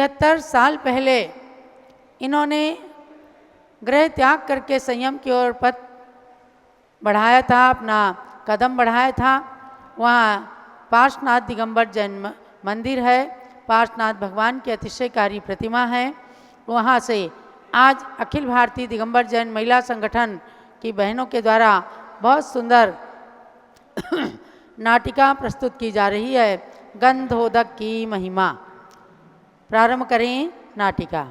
73 साल पहले इन्होंने गृह त्याग करके संयम की ओर पथ बढ़ाया था, अपना कदम बढ़ाया था। वहाँ पार्श्वनाथ दिगंबर जैन मंदिर है, पार्श्वनाथ भगवान की अतिशयकारी प्रतिमा है। वहाँ से आज अखिल भारतीय दिगंबर जैन महिला संगठन की बहनों के द्वारा बहुत सुंदर नाटिका प्रस्तुत की जा रही है, गंधोदक की महिमा। प्रारंभ करें नाटिका।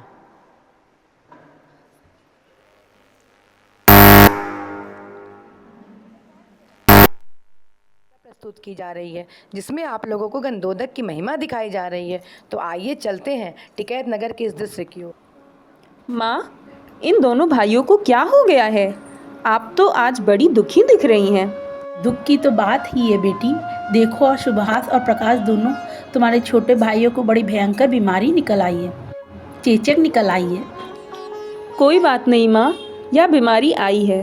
प्रस्तुत की जा रही है जिसमें आप लोगों को गंधोदक की महिमा दिखाई जा रही है। तो आइए चलते हैं टिकैत नगर के इस दृश्य की ओर। माँ, इन दोनों भाइयों को क्या हो गया है? आप तो आज बड़ी दुखी दिख रही हैं। दुख की तो बात ही है बेटी। देखो, सुभाष और प्रकाश दोनों तुम्हारे छोटे भाइयों को बड़ी भयंकर बीमारी निकल आई है, चेचक निकल आई है। कोई बात नहीं माँ, यह बीमारी आई है,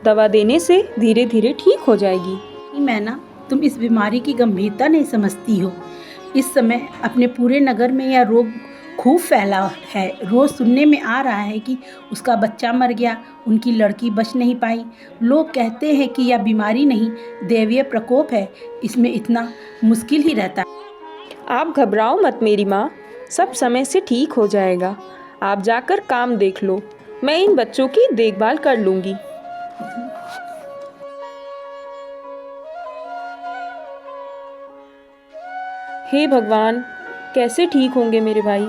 दवा देने से धीरे धीरे ठीक हो जाएगी। मैना, तुम इस बीमारी की गंभीरता नहीं समझती हो। इस समय अपने पूरे नगर में यह रोग खूब फैला है। रोज सुनने में आ रहा है कि उसका बच्चा मर गया, उनकी लड़की बच नहीं पाई। लोग कहते हैं कि यह बीमारी नहीं, दैवीय प्रकोप है। इसमें इतना मुश्किल ही रहता है। आप घबराओ मत मेरी माँ, सब समय से ठीक हो जाएगा। आप जाकर काम देख लो, मैं इन बच्चों की देखभाल कर लूँगी। हे भगवान, कैसे ठीक होंगे मेरे भाई?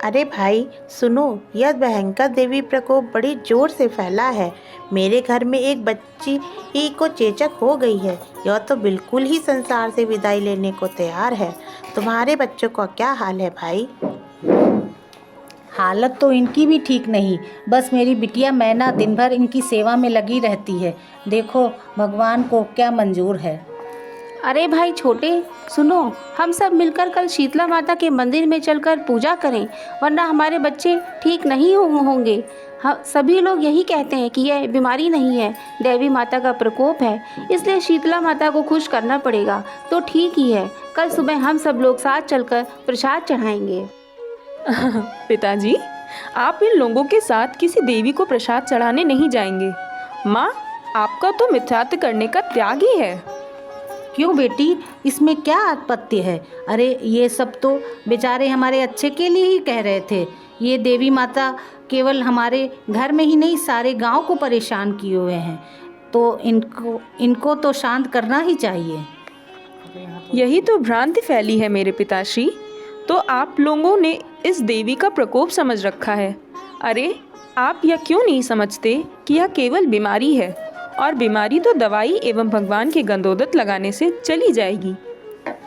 अरे भाई सुनो, यह भयंकर देवी प्रकोप बड़ी जोर से फैला है। मेरे घर में एक बच्ची ही को चेचक हो गई है। यह तो बिल्कुल ही संसार से विदाई लेने को तैयार है। तुम्हारे बच्चों का क्या हाल है भाई? हालत तो इनकी भी ठीक नहीं। बस मेरी बिटिया मैना दिन भर इनकी सेवा में लगी रहती है। देखो भगवान को क्या मंजूर है। अरे भाई छोटे, सुनो, हम सब मिलकर कल शीतला माता के मंदिर में चलकर पूजा करें, वरना हमारे बच्चे ठीक नहीं होंगे। सभी लोग यही कहते हैं कि यह बीमारी नहीं है, देवी माता का प्रकोप है, इसलिए शीतला माता को खुश करना पड़ेगा। तो ठीक ही है, कल सुबह हम सब लोग साथ चलकर प्रसाद चढ़ाएंगे। पिताजी, आप इन लोगों के साथ किसी देवी को प्रसाद चढ़ाने नहीं जाएंगे। माँ, आपका तो मिथ्यात्व करने का त्याग ही है। क्यों बेटी, इसमें क्या आपत्ति है? अरे ये सब तो बेचारे हमारे अच्छे के लिए ही कह रहे थे। ये देवी माता केवल हमारे घर में ही नहीं, सारे गांव को परेशान किए हुए हैं। तो इनको तो शांत करना ही चाहिए। यही तो भ्रांति फैली है मेरे पिताश्री। तो आप लोगों ने इस देवी का प्रकोप समझ रखा है। अरे आप यह क्यों नहीं समझते कि यह केवल बीमारी है, और बीमारी तो दवाई एवं भगवान के गंधोदक लगाने से चली जाएगी।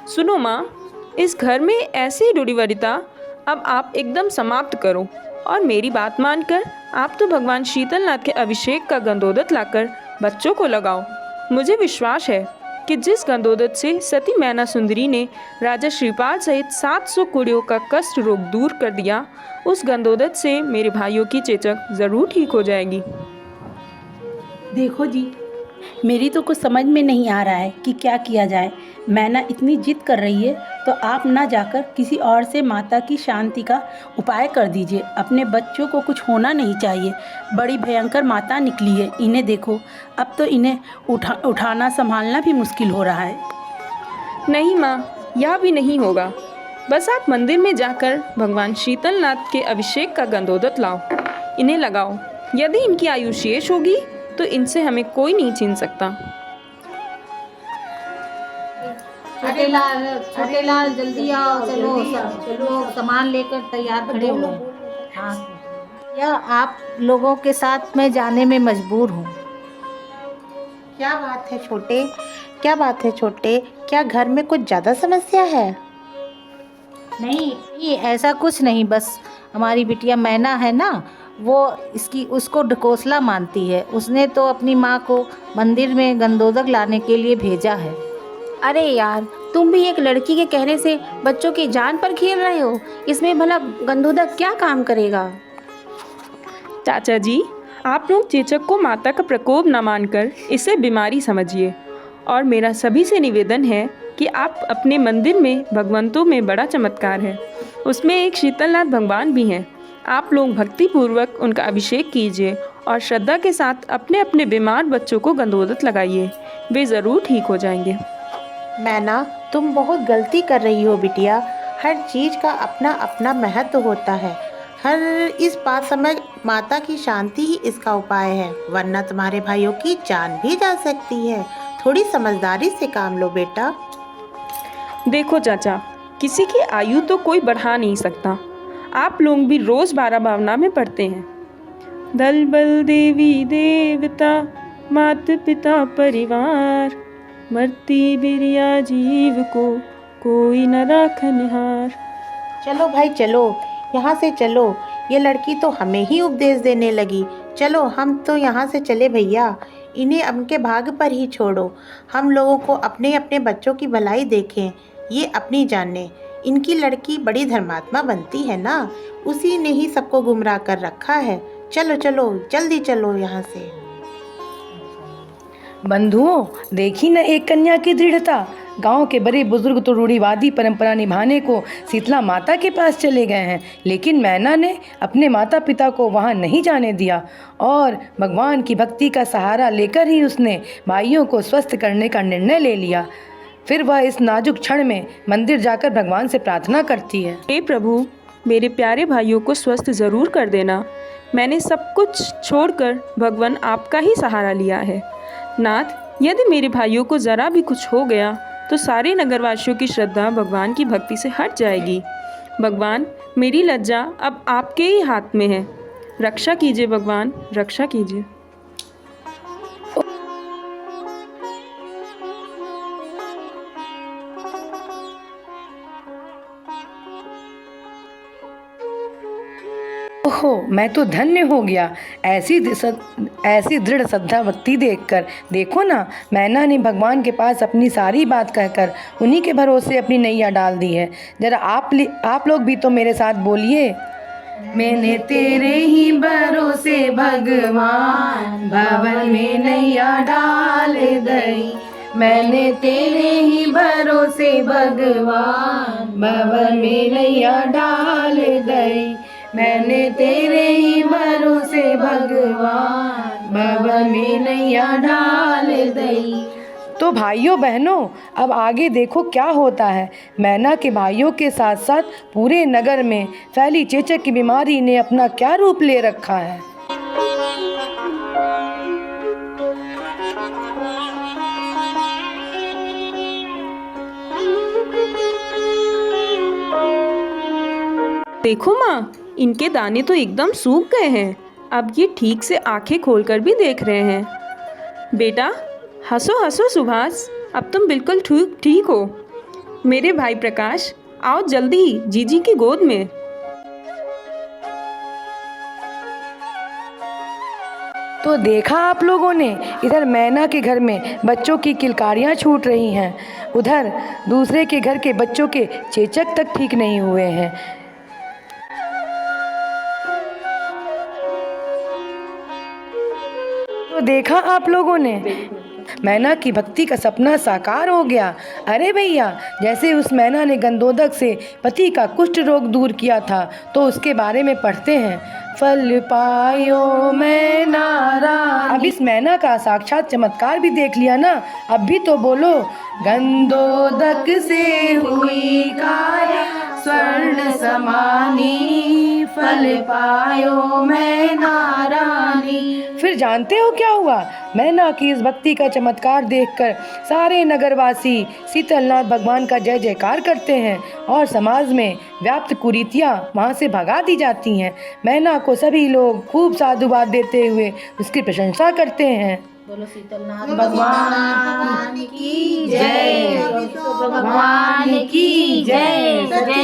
सुनो माँ, इस घर में ऐसी रूढ़िवादिता अब आप एकदम समाप्त करो, और मेरी बात मानकर आप तो भगवान शीतलनाथ के अभिषेक का गंधोदक लाकर बच्चों को लगाओ। मुझे विश्वास है कि जिस गंधोदक से सती मैना सुंदरी ने राजा श्रीपाल सहित 700 कुड़ियों का कष्ट रोग दूर कर दिया, उस गंधोदक से मेरे भाइयों की चेचक ज़रूर ठीक हो जाएगी। देखो जी, मेरी तो कुछ समझ में नहीं आ रहा है कि क्या किया जाए। मैना इतनी जिद कर रही है, तो आप ना जाकर किसी और से माता की शांति का उपाय कर दीजिए। अपने बच्चों को कुछ होना नहीं चाहिए। बड़ी भयंकर माता निकली है, इन्हें देखो। अब तो इन्हें उठाना संभालना भी मुश्किल हो रहा है। नहीं माँ, यह भी नहीं होगा। बस आप मंदिर में जाकर भगवान शीतलनाथ के अभिषेक का गंधोदक लाओ, इन्हें लगाओ। यदि इनकी आयु शेष होगी तो इनसे हमें कोई नहीं छीन सकता। छोटे लाल जल्दी आओ, चलो सामान लेकर तैयार खड़े हो। हाँ, या आप लोगों के साथ मैं जाने में मजबूर हूँ। क्या बात है छोटे, क्या बात है छोटे? क्या घर में कुछ ज़्यादा समस्या है? नहीं, ऐसा कुछ नहीं। बस हमारी बिटिया मैना है ना, वो उसको ढकोसला मानती है। उसने तो अपनी माँ को मंदिर में गंधोदक लाने के लिए भेजा है। अरे यार, तुम भी एक लड़की के कहने से बच्चों की जान पर खेल रहे हो। इसमें भला गंधोदक क्या काम करेगा? चाचा जी, आप लोग चेचक को माता का प्रकोप न मानकर इसे बीमारी समझिए, और मेरा सभी से निवेदन है कि आप अपने मंदिर में भगवंतों में बड़ा चमत्कार है। उसमें एक शीतलनाथ भगवान भी हैं। आप लोग भक्तिपूर्वक उनका अभिषेक कीजिए और श्रद्धा के साथ अपने अपने बीमार बच्चों को गंधोदक लगाइए, वे ज़रूर ठीक हो जाएंगे। मैना, तुम बहुत गलती कर रही हो बिटिया। हर चीज़ का अपना अपना महत्व होता है। हर इस बात समय माता की शांति ही इसका उपाय है, वरना तुम्हारे भाइयों की जान भी जा सकती है। थोड़ी समझदारी से काम लो बेटा। देखो चाचा, किसी की आयु तो कोई बढ़ा नहीं सकता। आप लोग भी रोज़ 12 भावना में पढ़ते हैं। दल बल देवी देवता मात पिता परिवार, मरती बिरिया जीव को कोई न राखनहार। चलो भाई चलो, यहाँ से चलो। ये लड़की तो हमें ही उपदेश देने लगी। चलो हम तो यहाँ से चले भैया। इन्हें उनके भाग पर ही छोड़ो। हम लोगों को अपने अपने बच्चों की भलाई देखें, ये अपनी जाने। इनकी लड़की बड़ी धर्मात्मा बनती है ना, उसी ने ही सबको गुमराह कर रखा है। चलो चलो, जल्दी चलो यहाँ से। बंधुओं, देखी न एक कन्या की दृढ़ता। गांव के बड़े बुजुर्ग तो रूढ़िवादी परंपरा निभाने को शीतला माता के पास चले गए हैं, लेकिन मैना ने अपने माता पिता को वहां नहीं जाने दिया और भगवान की भक्ति का सहारा लेकर ही उसने भाइयों को स्वस्थ करने का निर्णय ले लिया। फिर वह इस नाजुक क्षण में मंदिर जाकर भगवान से प्रार्थना करती है। हे प्रभु, मेरे प्यारे भाइयों को स्वस्थ ज़रूर कर देना। मैंने सब कुछ छोड़कर भगवान आपका ही सहारा लिया है। नाथ, यदि मेरे भाइयों को ज़रा भी कुछ हो गया तो सारे नगरवासियों की श्रद्धा भगवान की भक्ति से हट जाएगी। भगवान, मेरी लज्जा अब आपके ही हाथ में है। रक्षा कीजिए भगवान, रक्षा कीजिए। ओहो, मैं तो धन्य हो गया ऐसी दृढ़ श्रद्धा भक्ति देखकर। देखो ना, मैना ने भगवान के पास अपनी सारी बात कहकर उन्हीं के भरोसे अपनी नैया डाल दी है। जरा आप लोग भी तो मेरे साथ बोलिए। मैंने तेरे ही भरोसे भगवान भवन में नैया डाल दई। मैंने तेरे ही भरोसे भगवान भवन में नैया डाल दई। मैंने तेरे ही भरोसे भगवान भवन में नैया डाल दई। तो भाइयों बहनों, अब आगे देखो क्या होता है। मैना के भाइयों के साथ साथ पूरे नगर में फैली चेचक की बीमारी ने अपना क्या रूप ले रखा है। देखो माँ, इनके दाने तो एकदम सूख गए हैं। अब ये ठीक से आंखें खोलकर भी देख रहे हैं। बेटा, हंसो हंसो सुभाष, अब तुम बिल्कुल ठीक हो। मेरे भाई प्रकाश, आओ जल्दी जीजी की गोद में। तो देखा आप लोगों ने, इधर मैना के घर में बच्चों की किलकारियाँ छूट रही हैं, उधर दूसरे के घर के बच्चों के चेचक तक ठीक नहीं हुए हैं। तो देखा आप लोगों ने, मैना की भक्ति का सपना साकार हो गया। अरे भैया, जैसे उस मैना ने गंधोदक से पति का कुष्ठ रोग दूर किया था, तो उसके बारे में पढ़ते हैं। फल पायो मैना रानी। अब इस मैना का साक्षात चमत्कार भी देख लिया ना, अब भी तो बोलो। गंधोदक से हुई काया स्वर्ण समानी, फल पायो मैना रानी। फिर जानते हो क्या हुआ? मैना की इस भक्ति का चमत्कार देखकर सारे नगरवासी शीतलनाथ भगवान का जय जयकार करते हैं और समाज में व्याप्त कुरीतियाँ वहाँ से भगा दी जाती हैं। मैना को सभी लोग खूब साधुवाद देते हुए उसकी प्रशंसा करते हैं। बोलो शीतलनाथ भगवान की जय, भगवान की जय, सच्चे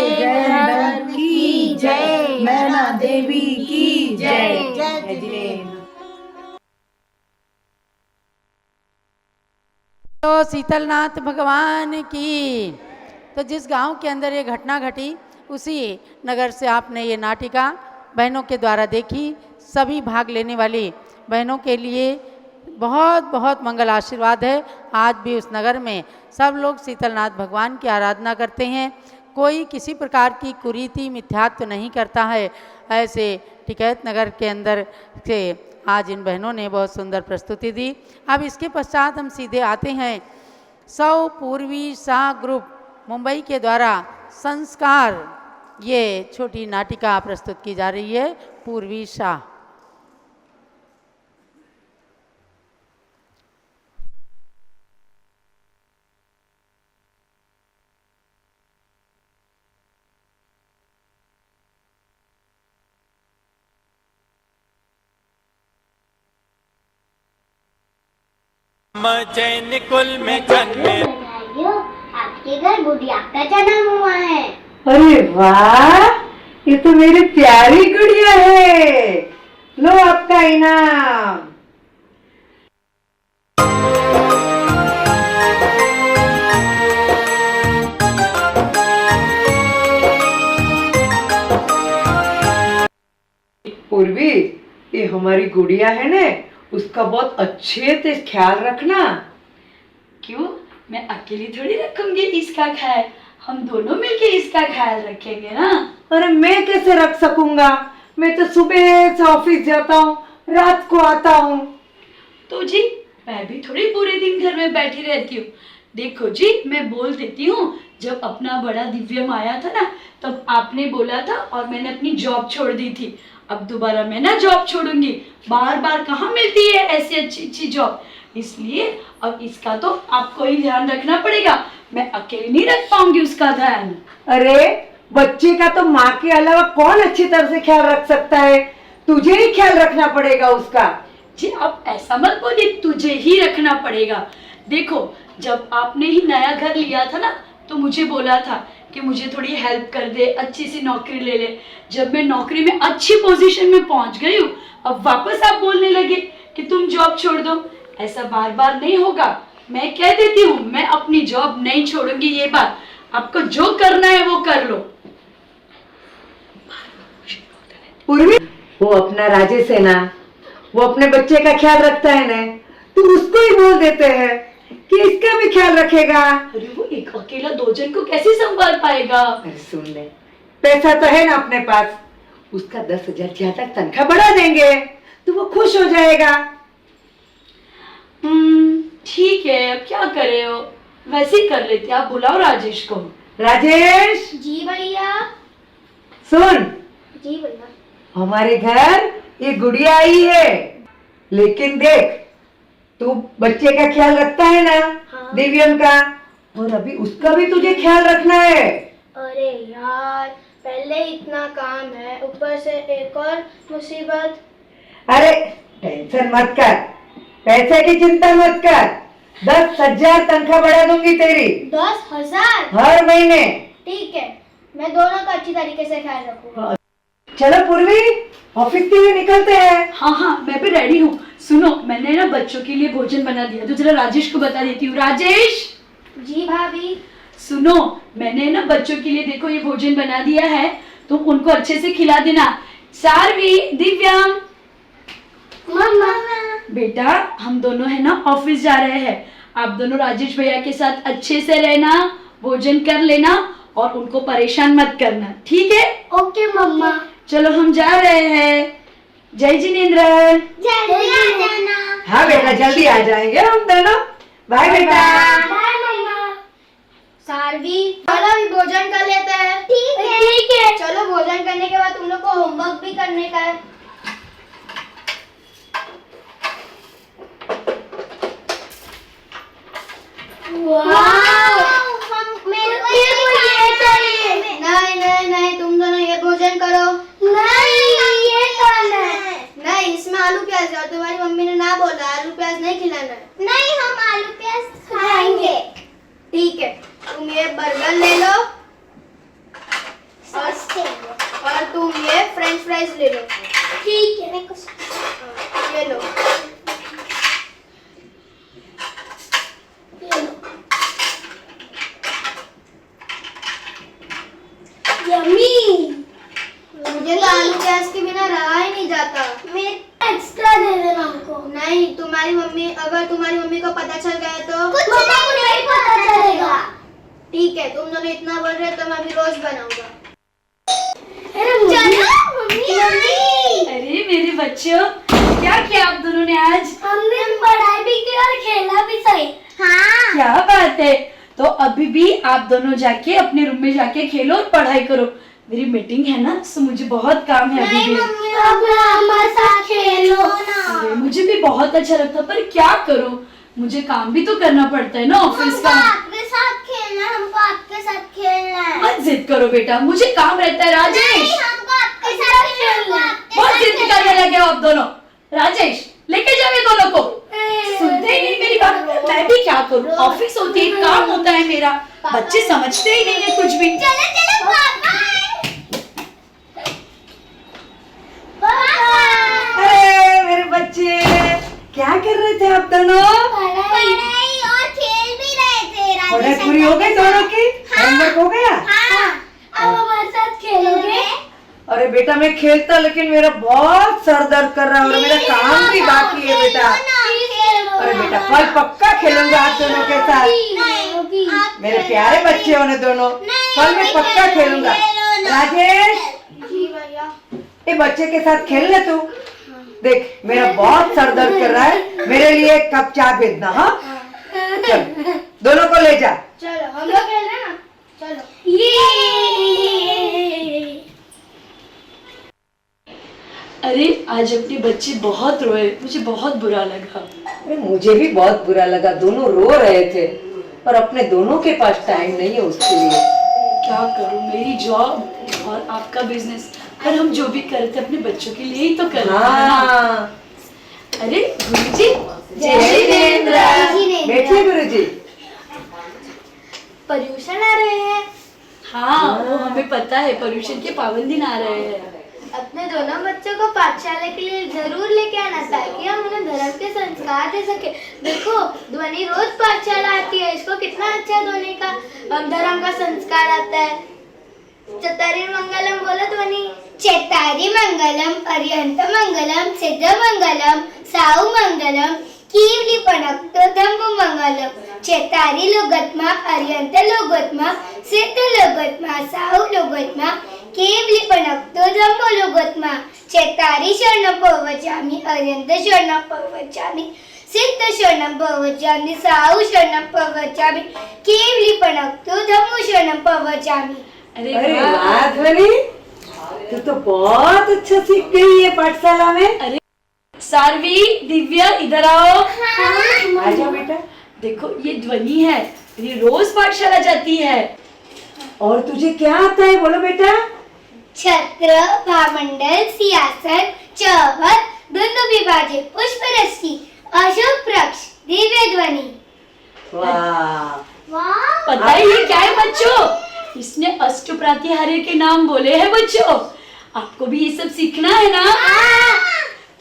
की जय, मैना देवी की जय, जय जय। तो शीतलनाथ भगवान की। तो जिस गांव के अंदर ये घटना घटी, उसी नगर से आपने ये नाटिका बहनों के द्वारा देखी। सभी भाग लेने वाली बहनों के लिए बहुत बहुत मंगल आशीर्वाद है। आज भी उस नगर में सब लोग शीतलनाथ भगवान की आराधना करते हैं। कोई किसी प्रकार की कुरीति मिथ्यात्व नहीं करता है। ऐसे टिकैत नगर के अंदर से आज इन बहनों ने बहुत सुंदर प्रस्तुति दी। अब इसके पश्चात हम सीधे आते हैं पूर्वी शाह ग्रुप मुंबई के द्वारा संस्कार, ये छोटी नाटिका प्रस्तुत की जा रही है। पूर्वी शाह। चैन कुल में जन्मे। आपके घर गुड़िया का जन्म हुआ है। अरे वाह, ये तो मेरी प्यारी गुड़िया है। लो आपका इनाम। पूर्वी, ये हमारी गुड़िया है ना, उसका बहुत अच्छे से ख्याल रखना। क्यों, मैं अकेली थोड़ी रखूंगी इसका ख्याल, हम दोनों मिलके इसका ख्याल रखेंगे ना। अरे मैं कैसे रख सकूंगा, मैं तो सुबह से ऑफिस जाता हूँ, रात को आता हूँ। तो जी मैं भी थोड़ी पूरे दिन घर में बैठी रहती हूँ। देखो जी, मैं बोल देती हूँ, जब अपना बड़ा दिव्यम आया था ना, तब आपने बोला था और मैंने अपनी जॉब छोड़ दी थी। अब दोबारा मैं ना जॉब छोड़ूंगी, बार बार कहाँ मिलती है ऐसी अच्छी अच्छी जॉब, इसलिए अब इसका तो आपको ही ध्यान रखना पड़ेगा, मैं अकेले नहीं रख पाऊंगी उसका ध्यान। अरे बच्चे का तो माँ के अलावा कौन अच्छी तरह से ख्याल रख सकता है, तुझे ही ख्याल रखना पड़ेगा उसका। जी आप ऐसा मत बोलिए, तुझे ही रखना पड़ेगा। देखो, जब आपने ही नया घर लिया था ना, तो मुझे बोला था कि मुझे थोड़ी हेल्प कर दे, अच्छी सी नौकरी ले ले। जब मैं नौकरी में अच्छी पोजीशन में पहुंच गई हूँ, अब वापस आप बोलने लगे कि तुम जॉब छोड़ दो। ऐसा बार बार नहीं होगा, मैं कह देती हूँ, मैं अपनी जॉब नहीं छोड़ूंगी। ये बात आपको जो करना है वो कर लो। पूर्वी, वो अपना राजेश है ना, वो अपने बच्चे का ख्याल रखता है ना, तू उसको ही बोल देते हैं कि इसका भी ख्याल रखेगा। अरे वो एक अकेला 2 जन को कैसे संभाल पाएगा। अरे सुन ले, पैसा तो है ना अपने पास, उसका 10,000 ज्यादा तनख्वाह बढ़ा देंगे तो वो खुश हो जाएगा। ठीक है, अब क्या करे हो, वैसे ही कर लेते, आप बुलाओ राजेश को। राजेश। जी भैया। सुन, जी भैया। हमारे घर ये गुड़िया आई है, लेकिन देख, तू बच्चे का ख्याल रखता है ना, हाँ। दिव्यम का, और अभी उसका भी तुझे ख्याल रखना है। अरे यार, पहले इतना काम है, ऊपर से एक और मुसीबत। अरे टेंशन मत कर, पैसे की चिंता मत कर, 10,000 तनख्वाह बढ़ा दूंगी तेरी। 10,000? हर महीने। ठीक है, मैं दोनों का अच्छी तरीके से ख्याल रखूंगा। चलो पूर्वी, ऑफिस के लिए निकलते हैं। हाँ, मैं भी रेडी हूँ। सुनो, मैंने ना बच्चों के लिए भोजन बना दिया, तो जरा राजेश को बता देती हूँ। राजेश। जी भाभी। सुनो, मैंने ना बच्चों के लिए देखो ये भोजन बना दिया है, तो उनको अच्छे से खिला देना। सारवी, दिव्यम। मम्मा। बेटा, हम दोनों है ना ऑफिस जा रहे हैं, आप दोनों राजेश भैया के साथ अच्छे से रहना, भोजन कर लेना और उनको परेशान मत करना, ठीक है? ओके मम्मा। चलो हम जा रहे हैं। जय जिनेंद्र। जल्दी आ जाना। हाँ बेटा, जल्दी आ जाएंगे हम दोनों। बाय बेटा। बाय मम्मा। सारवी, चलो अभी भोजन कर लेते हैं। ठीक है। चलो, भोजन करने के बाद तुम लोग को होमवर्क भी करने का है। मेरे को ये चाहिए। नहीं, तुम दोनों ये भोजन करो। नहीं, ये खाना है। नहीं, इसमें आलू प्याज है, तुम्हारी मम्मी ने ना बोला आलू प्याज नहीं खिलाना है। नहीं, हम आलू प्याज खाएंगे। ठीक है, तुम ये बर्गर ले लो और तुम ये फ्रेंच फ्राइज ले लो। ठीक है, मेरे को ये लो। यम्मी। मुझे तो आलू प्याज के बिना रहा ही नहीं जाता। एक्स्ट्रा दे देना हमको। नहीं, तुम्हारी मम्मी, अगर तुम्हारी मम्मी को पता चल गया तो कुछ नहीं पता चलेगा। ठीक है, तुम दोनों इतना बोल रहे हो तो मैं अभी रोज बनाऊंगा। अरे मेरे बच्चों, क्या किया आप दोनों ने आज? हमने पढ़ाई भी की और खेला भी सही। हाँ। क्या बात है। तो अभी भी आप दोनों जाके अपने रूम में जाके खेलो और पढ़ाई करो। मेरी मीटिंग है ना, तो मुझे बहुत काम है अभी भी। हमारे साथ खेलो ना। अरे मुझे भी बहुत अच्छा लगता, पर क्या करूं, मुझे काम भी तो करना पड़ता है ना ऑफिस का। आपके साथ खेलना, हमको आपके साथ खेलना है। मत जिद करो बेटा, मुझे काम रहता है। राजेश, हमको आपके साथ खेलना है। बहुत जिद करने लगे हो आप दोनों। राजेश, लेके जाओ ये दोनों को। सुनते ही नहीं मेरी बात। मैं भी क्या करूं, ऑफिस होती है, काम होता है मेरा। बच्चे समझते ही नहीं है कुछ भी। चलो चलो पापा। अरे मेरे बच्चे, क्या कर रहे थे आप दोनों? पढ़ाई और खेल भी रहे थे। पढ़ाई पूरी हो गई दोनों की? होमवर्क हो गया? हाँ। अब हमारे साथ खेलोगे? अरे बेटा मैं खेलता, लेकिन मेरा बहुत सर दर्द कर रहा है और मेरा काम भी बाकी है बेटा। अरे बेटा कल पक्का खेलूंगा आप दोनों के साथ। मेरे प्यारे बच्चे होने दोनों, कल मैं पक्का खेलूंगा। राजेश, जी भैया। ये बच्चे के साथ खेल ले तू। देख मेरा बहुत सर दर्द कर रहा है, मेरे लिए एक कप चाय भेजना। हाँ चल, दोनों को ले जा। चलो हम लोग खेल रहे हैं ना। चलो। अरे आज अपने बच्चे बहुत रोए, मुझे बहुत बुरा लगा। अरे मुझे भी बहुत बुरा लगा, दोनों रो रहे थे और अपने दोनों के पास टाइम नहीं है उसके लिए। क्या करूं, मेरी जॉब और आपका बिजनेस, पर हम जो भी करते अपने बच्चों के लिए ही तो करते हैं ना। अरे गुरुजी, जय जिनेंद्र। बैठिए गुरुजी। पर्यूषण आ रहे हैं। हाँ, वो हमें पता है, पर्यूषण के पावन दिन आ रहे हैं। अपने दोनों बच्चों को पाठशाला के लिए जरूर लेके आना, ताकि हम उन्हें धर्म के संस्कार दे सके। देखो ध्वनि रोज पाठशाला आती है, इसको कितना अच्छा ध्वनि का धर्म का संस्कार आता है। चतारी मंगलम बोलो ध्वनि। चतारी मंगलम, पर्यंत मंगलम, सिद्ध मंगलम, साहु मंगलम, कीवली पणक्तो धम्म मंगलम। चतारी लोगत्मा, पर्यंत लोगत्मा, सिद्ध लोगत्मा, साहु लोगत्मा, केवली पणक्तो धम्म लोगत्मा। चतारी शरणं प्रवचामि, पर्यंत शरणं प्रवचामि, सिद्ध शरणं प्रवचामि, साहु शरणं प्रवचामि, केवली पणक्तो धम्म शरणं प्रवचामि। अरे वाह ध्वनि, तू तो बहुत अच्छा सीख गई है पाठशाला में। अरे सारवी, दिव्या इधर आओ। आजा बेटा। देखो ये ध्वनि है, ये रोज पाठशाला जाती है। और तुझे क्या आता है बोलो बेटा? छत्र, भामंडल, सियासन, चौहद, धुंध विभाजित, पुष्प रस्सी, अशोक वृक्ष, दिव्य ध्वनि। वाह, पता है ये क्या है बच्चों? इसने अष्ट प्रातिहार्य के नाम बोले हैं बच्चों। आपको भी ये सब सीखना है ना?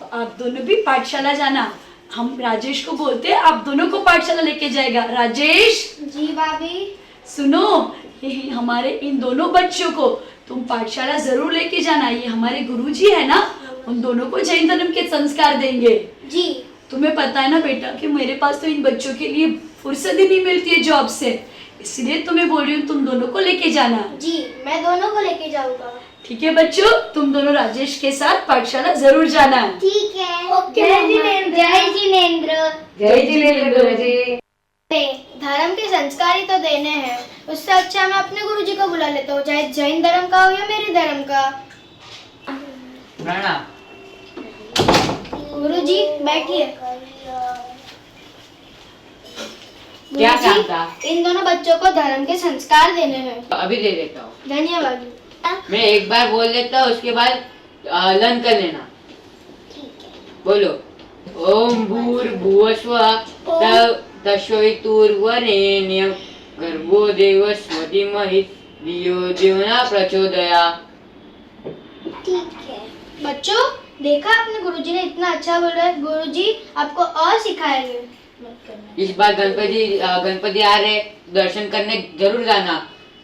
तो आप दोनों भी पाठशाला जाना। हम राजेश को बोलते हैं, आप दोनों को पाठशाला लेके जाएगा। राजेश जी भाभी। सुनो, ये हमारे इन दोनों बच्चों को तुम पाठशाला जरूर लेके जाना। ये हमारे गुरुजी है ना, उन दोनों को जैन धर्म के संस्कार देंगे। जी। तुम्हें पता है ना बेटा कि मेरे पास तो इन बच्चों के लिए फुर्सत ही नहीं मिलती है जॉब से, इसलिए तुम्हें बोल रही हूँ तुम दोनों को लेके जाना। जी मैं दोनों को लेके जाऊंगा। ठीक है बच्चों, तुम दोनों राजेश के साथ पाठशाला जरूर जाना। ठीक है। ओके। जय जिनेंद्र। जय जिनेंद्र। जय जिनेंद्र गुरुजी। धर्म के संस्कार ही तो देने हैं, उससे अच्छा मैं अपने गुरुजी को बुला लेता हूँ, चाहे जैन धर्म का हो या मेरे धर्म का। प्रणाम। गुरुजी बैठिए। क्या गुरुजी, काम था? इन दोनों बच्चों को धर्म के संस्कार देने हैं। अभी दे देता हूँ। धन्यवाद। मैं एक बार बोल देता हूँ, उसके बाद लर्न कर लेना। बोलो। ओम भूर्भुवस्वः तत्सवितुर्वरेण्यं भर्गो देवस्य धीमहि धियो यो न प्रचोदयात्। ठीक है बच्चों, देखा आपने गुरुजी ने इतना अच्छा बोला है। गुरुजी आपको और सिखाएंगे। इस बार गणपति आ रहे, दर्शन करने जरूर जाना।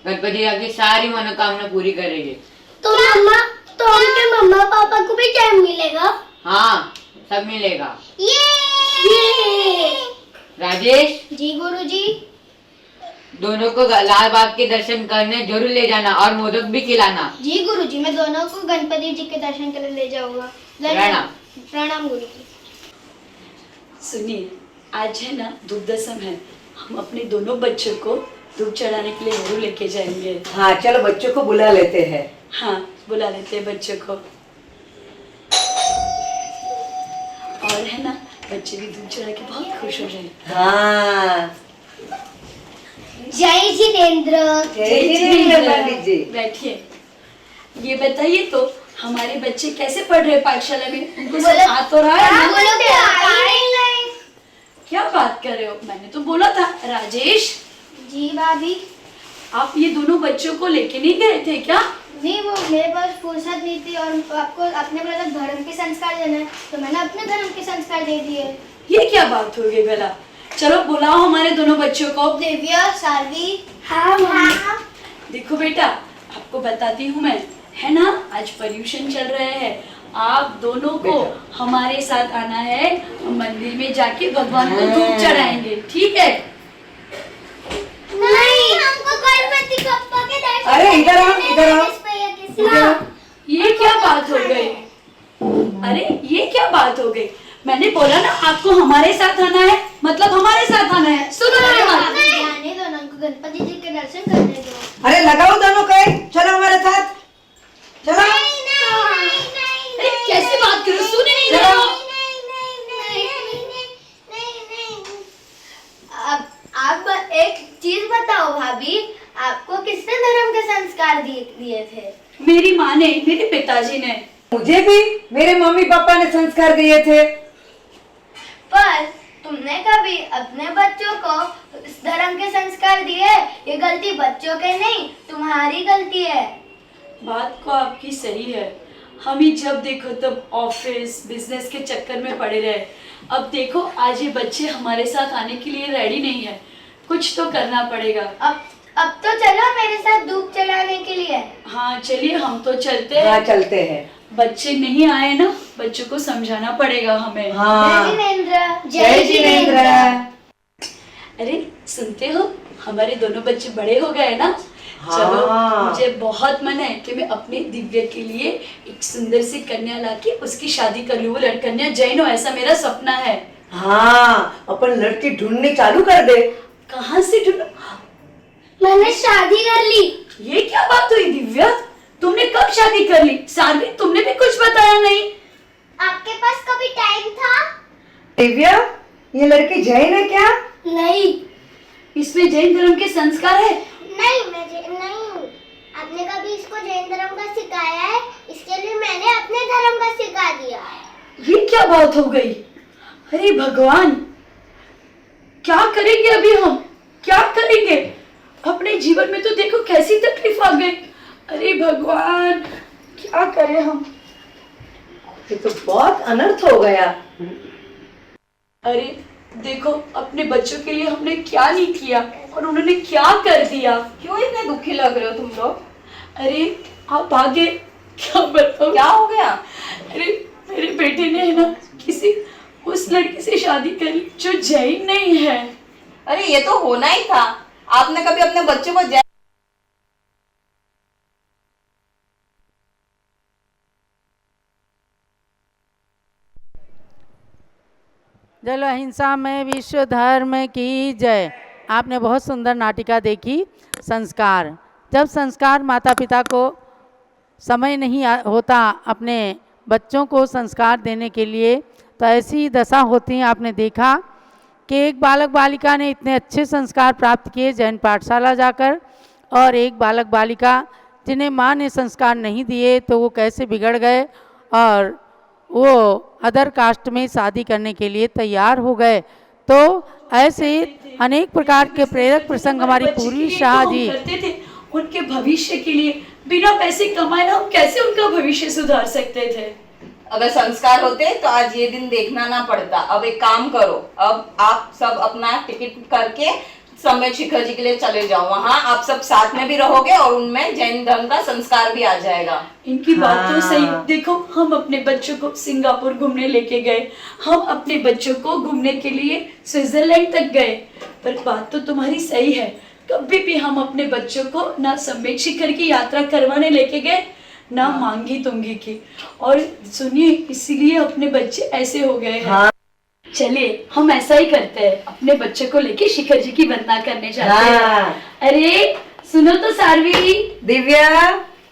गणपति आपकी सारी मनोकामना पूरी करेंगे। तो मम्मा, तो उनके मम्मा पापा को भी टाइम मिलेगा? हाँ, सब मिलेगा। ये राजेश, जी गुरुजी। दोनों को लाल बाग के दर्शन करने जरूर ले जाना और मोदक भी खिलाना। जी गुरुजी, मैं दोनों को गणपति जी के दर्शन के लिए ले जाऊंगा। प्रणाम। प्रणाम गुरुजी। सुनिए, आज है ना धूप दशम है, हम अपने दोनों बच्चों को धूप चढ़ाने के लिए जरूर लेके जाएंगे। हाँ चलो बच्चों को बुला लेते हैं। हाँ, बुला लेते हैं बच्चों को। और है ना, बच्चे भी धूप चढ़ा के बहुत खुश हो जाएंगे। हाँ जय जिनेंद्र। जय जिनेंद्र पंडित जी। बैठिए। ये बताइए तो हमारे बच्चे कैसे पढ़ रहे हैं पाठशाला में? उनको सब आ तो रहा है ना? क्या बात कर रहे हो? मैंने तो बोला था। राजेश जी भाभी। आप ये दोनों बच्चों को लेके नहीं गए थे क्या? नहीं, वो मेरे पास फुर्सत नहीं थी और आपको अपने मतलब धर्म के संस्कार देना है, तो मैंने अपने धर्म के संस्कार दे दिए। ये क्या बात हो गई भला? चलो बुलाओ हमारे दोनों बच्चों को। दिव्या, सारवी। हाँ हाँ। देखो बेटा, आपको बताती हूँ मैं, है ना, आज पर्यूषण चल रहे हैं। आप दोनों को हमारे साथ आना है, मंदिर में जाके भगवान को धूप चढ़ाएंगे, ठीक है? नहीं, हमको गणपति बप्पा के दर्शन। अरे इधर आओ, इधर आओ। ये क्या बात हो गई? अरे ये क्या बात हो गई? मैंने बोला ना आपको हमारे साथ आना है, मतलब हमारे साथ आना है। सुनो मेरी बात। जाने दो ना, हमको गणपति जी के दर्शन करने दो। अरे लगाओ दोनों को, चलो हमारे साथ चलो। अरे कैसे बात करो, सुने नहीं रहे हो? आप एक चीज बताओ भाभी, आपको किसने धर्म के संस्कार दिए थे? मेरी माँ ने, मेरे पिताजी ने। मुझे भी मेरे मम्मी पापा ने संस्कार दिए थे। पर तुमने कभी अपने बच्चों को इस धर्म के संस्कार दिए? ये गलती बच्चों के नहीं, तुम्हारी गलती है। बात को आपकी सही है, हम ही जब देखो तब ऑफिस बिजनेस के चक्कर में पड़े रहे। अब देखो आज ये बच्चे हमारे साथ आने के लिए रेडी नहीं है, कुछ तो करना पड़ेगा। अब तो चलो मेरे साथ धूप चढ़ाने के लिए। हाँ चलिए, हम तो चलते हैं। हाँ चलते हैं। बच्चे नहीं आए ना, बच्चों को समझाना पड़ेगा हमें। हाँ। जय जिनेंद्र। जय जिनेंद्र। अरे सुनते हो, हमारे दोनों बच्चे बड़े हो गए ना। हाँ। चलो, मुझे बहुत मन है कि मैं अपने दिव्य के लिए एक सुंदर सी कन्या लाके उसकी शादी कर लूं। वो लड़कन्या जैन हो, ऐसा मेरा सपना है। हाँ, अपन लड़की ढूंढनी चालू कर दे। कहाँ से ढूंढूं? मैंने शादी कर ली। ये क्या बात हुई दिव्या? तुमने कब शादी कर ली? सारवी, तुमने भी कुछ बताया नहीं। आपके पास कभी टाइम था? दिव्या, ये लड़की जैन है क्या? नहीं। इसमें जैन धर्म के संस्कार है? नहीं, मैं नहीं हूँ। आपने कभी इसको जैन धर्म का सिखाया है? इसके लिए मैंने अपने धर्म का सिखा दिया। ये क्या बात हो गई? अरे भगवान, क्या करेंगे अभी हम? क्या करेंगे? अपने जीवन में तो देखो कैसी तकलीफ आ गई। अरे भगवान, क्या करें हम? ये तो बहुत अनर्थ हो गया। अरे देखो, अपने बच्चों के लिए हमने क्या नहीं किया और उन्होंने क्या कर दिया। क्यों इतने दुखी लग रहे हो तुम लोग? अरे आप आगे क्या बताओ, क्या हो गया? अरे मेरे बेटे ने है ना किसी उस लड़की से शादी करी जो जैन नहीं है। अरे ये तो होना ही था। आपने कभी अपने बच्चों को जल अहिंसा में विश्व धर्म की जय। आपने बहुत सुंदर नाटिका देखी। संस्कार, जब संस्कार माता पिता को समय नहीं होता अपने बच्चों को संस्कार देने के लिए, तो ऐसी दशा होती है। आपने देखा कि एक बालक बालिका ने इतने अच्छे संस्कार प्राप्त किए जैन पाठशाला जाकर, और एक बालक बालिका जिन्हें माँ ने संस्कार नहीं दिए तो वो कैसे बिगड़ गए और वो अदर कास्ट में शादी करने के लिए तैयार हो गए। तो ऐसे अनेक प्रकार के प्रेरक प्रसंग हमारी पूरी शाह जी करते थे उनके भविष्य के लिए। बिना पैसे कमाए हम कैसे उनका भविष्य सुधार सकते थे? अगर संस्कार होते तो आज ये दिन देखना ना पड़ता। अब एक काम करो, अब आप सब अपना टिकट करके सम्यक शिखर जी के लिए चले जाओ। वहाँ आप सब साथ में भी रहोगे और उनमें जैन धर्म का संस्कार भी आ जाएगा। इनकी बात तो सही। देखो, हम अपने बच्चों को सिंगापुर घूमने लेके गए, हम अपने बच्चों को घूमने के लिए स्विट्जरलैंड तक गए, पर बात तो तुम्हारी सही है। कभी भी हम अपने बच्चों को ना सम्यक शिखर की यात्रा करवाने लेके गए, ना मांगी तुंगी की। और सुनिए, इसीलिए अपने बच्चे ऐसे हो गए हैं। चलिए हम ऐसा ही करते हैं, अपने बच्चे को लेके शिखर जी की वंदना करने जाते हैं। अरे सुनो तो सारवी, दिव्या,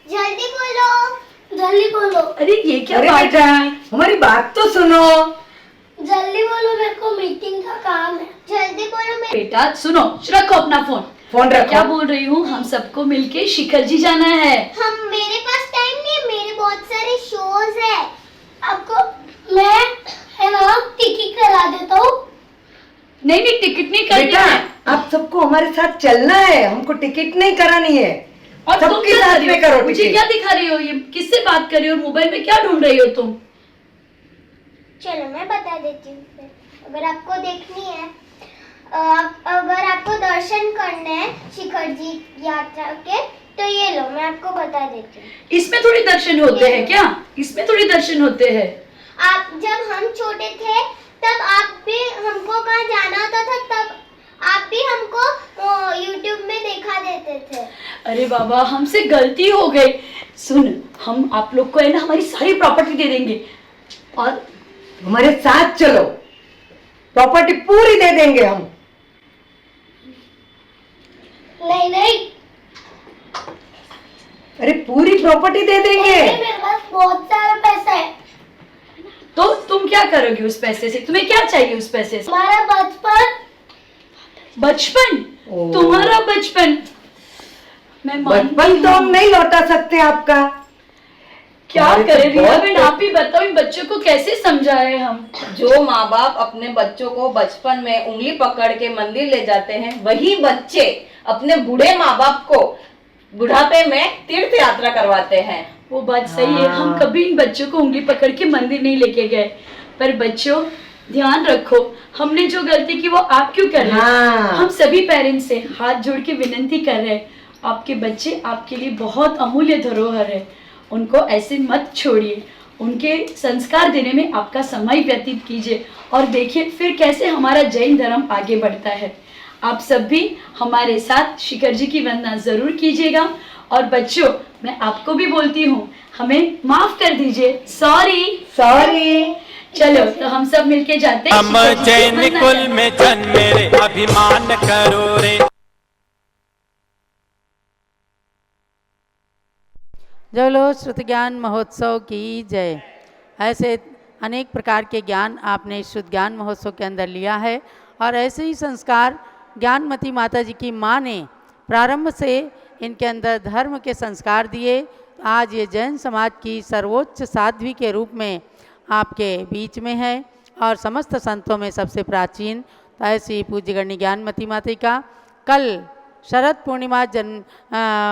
जल्दी बोलो, जल्दी बोलो। अरे ये क्या अरे बात बेटा, है? हमारी बात तो सुनो। जल्दी बोलो, मेरे को मीटिंग का काम है। जल्दी बोलो। बेटा सुनो, रखो अपना फोन। फोन रखो। क्या बोल रही हूँ, हम सबको मिलके शिखर जी जाना है। मेरे पास टाइम नहीं है, मेरे बहुत सारे शोज है। आपको मैं है ना टिकट करा देता हूँ। नहीं नहीं, टिकट नहीं करनी बेटा, है। आप सबको हमारे साथ चलना है, हमको टिकट नहीं करानी है। और तुम सबके क्या साथ कर रही में हो? करो मुझे टिकट। क्या दिखा रही हो? ये किससे बात कर रही हो? मोबाइल में क्या ढूंढ रही हो तुम? चलो मैं बता देती हूँ फिर। अगर आपको देखनी है, अगर आपको दर्शन करने हैं शिखर जी यात्रा के, तो ये लो, मैं आपको बता देती हूँ। इसमें थोड़ी दर्शन होते हैं क्या? इसमें थोड़ी दर्शन होते हैं। आप जब हम छोटे थे तब आप भी हमको कहाँ जाना होता था, तब आप भी हमको YouTube में देखा देते थे। अरे बाबा, हमसे गलती हो गई। सुन, हम आप लोग को है ना हमारी सारी प्रॉपर्टी दे देंगे और हमारे साथ चलो, प्रॉपर्टी पूरी दे देंगे हम। नहीं नहीं, अरे पूरी प्रॉपर्टी दे देंगे। मेरे पास बहुत सारा पैसा है। तो तुम क्या करोगे उस पैसे से? तुम्हें क्या चाहिए उस पैसे से? हमारा बचपन। बचपन? तुम्हारा बचपन? मैं बचपन तो हम नहीं लौटा सकते आपका। क्या करें रिया बहन, आप ही बताओ, इन बच्चों को कैसे समझाए हम? जो माँ बाप अपने बच्चों को बचपन में उंगली पकड़ के मंदिर ले जाते हैं, वही बच्चे अपने बूढ़े माँ बाप को बुढ़ापे में तीर्थ यात्रा करवाते हैं। वो बात सही है, हम कभी इन बच्चों को उंगली पकड़ के मंदिर नहीं लेके गए। पर बच्चों, ध्यान रखो, हमने जो गलती की वो आप क्यों कर रहे हैं? हम सभी पेरेंट्स से हाथ जोड़ के विनती कर रहे हैं, आपके बच्चे आपके लिए बहुत अमूल्य धरोहर है, उनको ऐसे मत छोड़िए, उनके संस्कार देने में आपका समय व्यतीत कीजिए और देखिए फिर कैसे हमारा जैन धर्म आगे बढ़ता है। आप सब भी हमारे साथ शिखर जी की वंदना जरूर कीजिएगा। और बच्चों, मैं आपको भी बोलती हूँ, हमें माफ कर दीजिए, सॉरी सॉरी। चलो तो हम सब मिलके जाते हैं। हम जैन कुल में जन्मे रे, अभिमान करो रे। जलो श्रुत ज्ञान महोत्सव की जय। ऐसे अनेक प्रकार के ज्ञान आपने श्रुत ज्ञान महोत्सव के अंदर लिया है और ऐसे ही संस्कार ज्ञानमती माता जी की माँ ने प्रारंभ से इनके अंदर धर्म के संस्कार दिए। आज ये जैन समाज की सर्वोच्च साध्वी के रूप में आपके बीच में है और समस्त संतों में सबसे प्राचीन। तो ऐसी पूज्य गण्य ज्ञानमती माता का कल शरद पूर्णिमा जन्म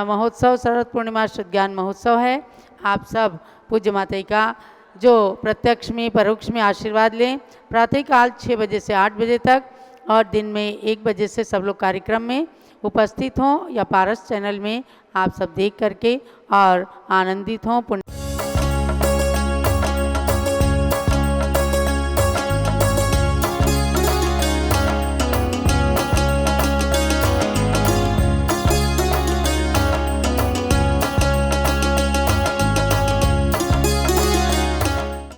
महोत्सव, शरद पूर्णिमा शुद्ध ज्ञान महोत्सव है। आप सब पूज्य माता का जो प्रत्यक्ष में परोक्ष में आशीर्वाद लें। प्रातःकाल 6 बजे से 8 बजे तक और दिन में 1 बजे से सब लोग कार्यक्रम में उपस्थित हों या पारस चैनल में आप सब देख करके और आनंदित हों।